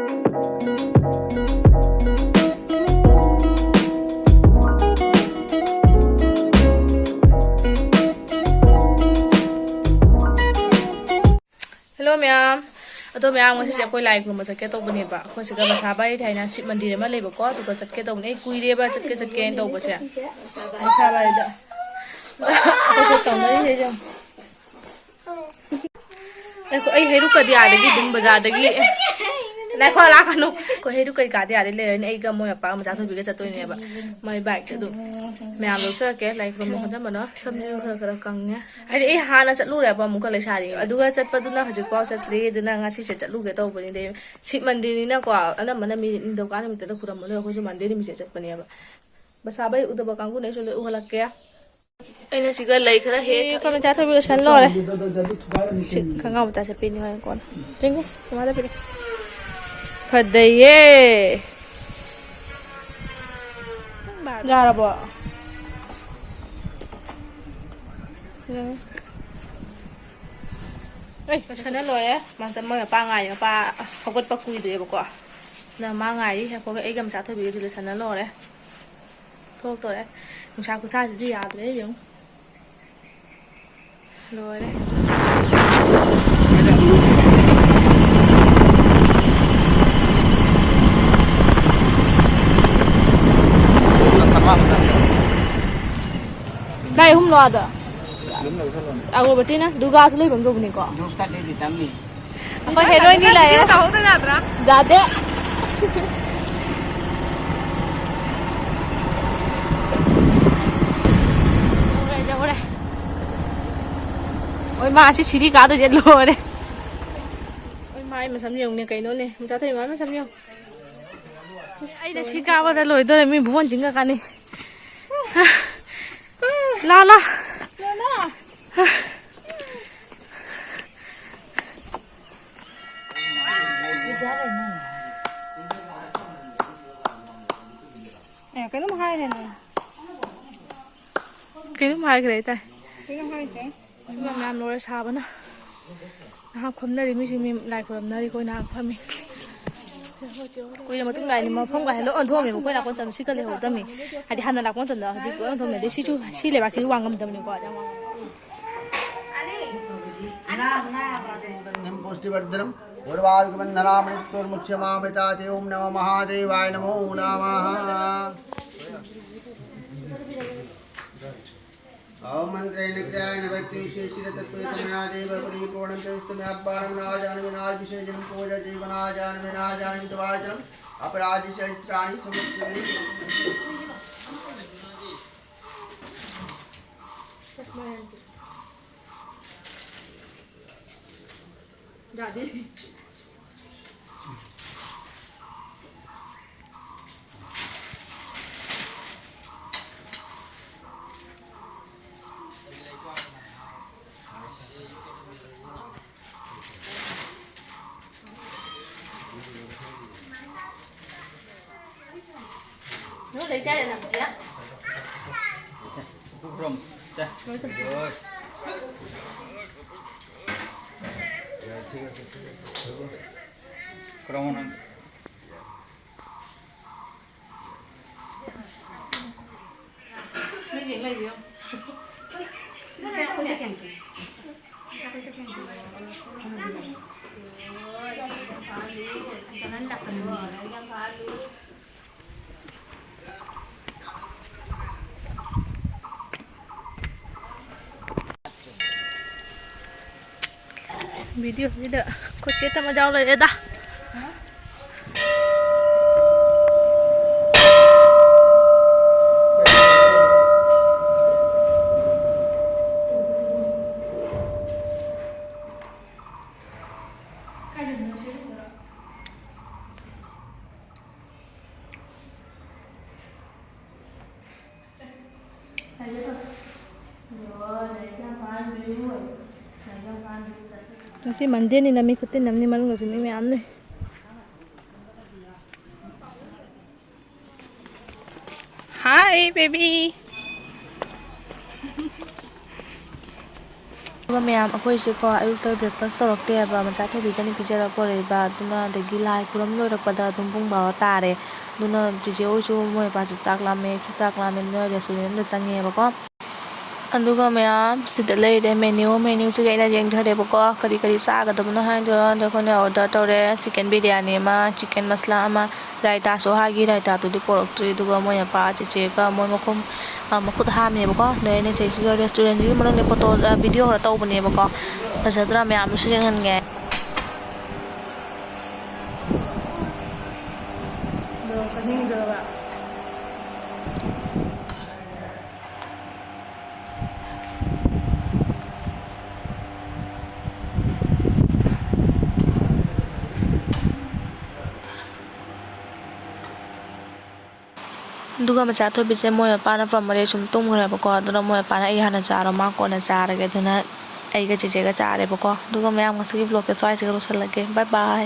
Hello ma'am. Ato ma'am ngasi siya ko live mo sa keto bani ba. Ko siga masabay thay na ship mandir ma lebo ko to chat keto ne kuire ba chat ke to ba siya. Masabay da. Ko to na ni je. Ko ai heru ka dia dagi dum bazar dagi. Na ko la kanu ko heru ka ka dia le ne ai ga mo ya pa ma cha thu bi ga chat to ne ba. Mai bike to. Ma'am lo sa ke live mo ko ma no. Sam ne khara kang ne. Ai ha na chat lu le ba mu ka le sha ri. Adu ga chat pa du na ha ju pa chat le du na nga chi chat lu ke to ba ni de. Chi mandir ni na ko ana mana mi do ka ni te khura mo le ko ju mandir mi chat pa ni ba. Basabay u da ba kang ku ne so le u hala ke. Ai na chi ga lai khara he ko ma cha thu bi ga chan lo le. Kang ga ma cha se pe ni ha ko. Jing ko ma da pe. Phadaye. Ra ra ba. Ê, cho nên rồi á, mà sẽ mời ba ngày mà ba không có ba cùi được bao quả, là 3 ngày đi, có cái gam sao thôi bây giờ là cho nên rồi đấy, thôi rồi đấy, chúng ta cứ sai thì đi à đấy giống, rồi đấy. Đây không lo được. Aku berarti na duga asli bang gubni ko. Duga de ditami. Apa hero ini lah ya? Tahu tu nggak tra? Gade. Udah jauh udah. Ôi mà chỉ đi cá được chết luôn đấy. Ôi mai mà sắm nhiều nè cái nữa nè, mình thấy mai mà sắm nhiều. Ai đã chỉ cá vào đây rồi tôi mình muốn chính cái này. La la. Nè cái núm 2 này nè. Cái núm 2 cái đấy tay. Cái núm 2 sẽ. Mà làm nó xa bana. Nó không nơi đi mình lại phẩm nơi đi coi nào phải mình. Quỳ là một tiếng này mà không phải lỗ ẩn thua mình quay là quan tâm xí cái lễ hội tâm mình. Hay đi hành là quan tâm đó, chỉ có ẩn thua mình để xí chú xí lễ bạc xí hoàng ngâm tâm mình qua chẳng पुष्टिवर्धनम उर्वारुकमन्नरामणित्वोर्मुच्यमामृताते ओम नमो महादेवाय नमो नमः ओम मंत्रेण क्रियाण व्यक्ति विशेषित तत्त्वसमयादेव परिपूर्णं तस्तमयापारं नाजान विनाश विसर्जनं पूजा जीवनाजान विनाजान विद्वाचनं अपराधि सहस्राणि समुच्यते Jadi. Nó lấy chai để làm gì á? Rồng. Đây. Rồi. 그러면은 Mấy gì này gì không? Không cho kèm chú. Cho nên đặt tầm vừa Video ni dah. Kau cerita macam jauh lah dah. Kasi mandi ni nami kutin namni malung kasi may ano eh. Hi baby. ꯑꯗꯨꯒ ꯃꯌꯥꯝ ꯑꯩꯈꯣꯏꯁꯦꯀꯣ ꯑꯌꯨꯛꯇ breakfast ꯇꯧꯔꯛꯇꯦꯕ ꯃꯆꯥ ꯊꯣꯏꯕꯤꯗꯅꯤ ꯄꯤꯖꯔꯛꯄ ꯂꯩꯕ ꯑꯗꯨꯅ ꯑꯗꯒꯤ ꯂꯥꯏ ꯈꯨꯔꯝ ꯂꯣꯏꯔꯛꯄꯗ ꯑꯗꯨꯝ ꯄꯨꯡ ꯕꯥꯔꯣ ꯇꯥꯔꯦ ꯑꯗꯨꯅ ꯆꯤꯆꯦ ꯍꯣꯏꯁꯨ ꯃꯣꯏ ꯃꯄꯥꯁꯨ ꯆꯥꯛ ꯂꯥꯝꯃꯦ ꯑꯩꯁꯨ ꯆꯥꯛ ꯂꯥꯝꯃꯦ ꯑꯗꯨꯅ ꯔꯦꯁꯇꯨꯔꯦꯟꯗ ꯆꯪꯉꯦꯕꯀꯣ ꯑꯗꯨꯒ ꯃꯌꯥꯝ ꯁꯤꯗ ꯂꯩꯔꯦ ꯃꯦꯅ꯭ꯌꯨꯁꯤꯒ ꯑꯩꯅ ꯌꯦꯡꯊꯔꯦꯕꯀꯣ ꯀꯔꯤ ꯀꯔꯤ ꯆꯥꯒꯗꯕꯅꯣ ꯍꯥꯏꯗꯣ ꯑꯗ ꯑꯩꯈꯣꯏꯅ ꯑꯣꯔꯗꯔ ꯇꯧꯔꯦ ꯆꯤꯛꯀꯟ ꯕꯤꯔꯌꯥꯅꯤ ꯑꯃ ꯆꯤꯛꯀꯟ ꯃꯁꯂꯥ ꯑꯃ ꯔꯥꯏꯇꯥꯁꯨ ꯍꯥꯏꯒꯤ ꯔꯥꯏꯇꯥꯗꯨꯗꯤ ꯄꯣꯔꯛꯇ꯭ꯔꯤ ꯑꯗꯨꯒ ꯃꯣꯏ ꯃꯄꯥ ꯆꯤꯆꯦꯒ ꯃꯣꯏ ꯃꯈꯨꯠ ꯍꯥꯝꯃꯦꯕꯀꯣ ꯑꯗꯩ ꯑꯩꯅ ꯆꯤꯆꯦꯁꯤꯒ ꯔꯦꯁꯇꯨꯔꯦꯟꯁꯤꯒꯤ ꯃꯅꯨꯡꯗ ꯐꯣꯇꯣ ꯚꯤꯗꯤꯑꯣ ꯈꯔ ꯇꯧꯕꯅꯦꯕꯀꯣ ꯐꯖꯗ꯭ꯔꯥ ꯃꯌꯥꯝꯗꯨꯁꯨ ꯌꯦꯡꯍꯟꯒꯦ ꯑꯗꯨꯒ ꯃꯆꯥ ꯊꯣꯏꯕꯤꯁꯦ ꯃꯣꯏ ꯃꯄꯥꯅ ꯄꯝꯕꯗꯩ ꯁꯨꯝ ꯇꯨꯝꯈ꯭ꯔꯦꯕꯀꯣ ꯑꯗꯨꯅ ꯃꯣꯏ ꯃꯄꯥꯅ ꯑꯩ ꯍꯥꯟꯅ ꯆꯥꯔꯣ ꯃꯥ ꯀꯣꯟꯅ ꯆꯥꯔꯒꯦ ꯑꯗꯨꯅ ꯑꯩꯒ ꯆꯤꯆꯦꯒ ꯆꯥꯔꯦꯕꯀꯣ ꯑꯗꯨꯒ ꯃꯌꯥꯝ ꯉꯁꯤꯒꯤ ꯕ꯭ꯂꯣꯒꯇ ꯁ꯭ꯋꯥꯏꯁꯤꯒ ꯂꯣꯏꯁꯤꯜꯂꯒꯦ ꯕꯥꯏ ꯕꯥꯏ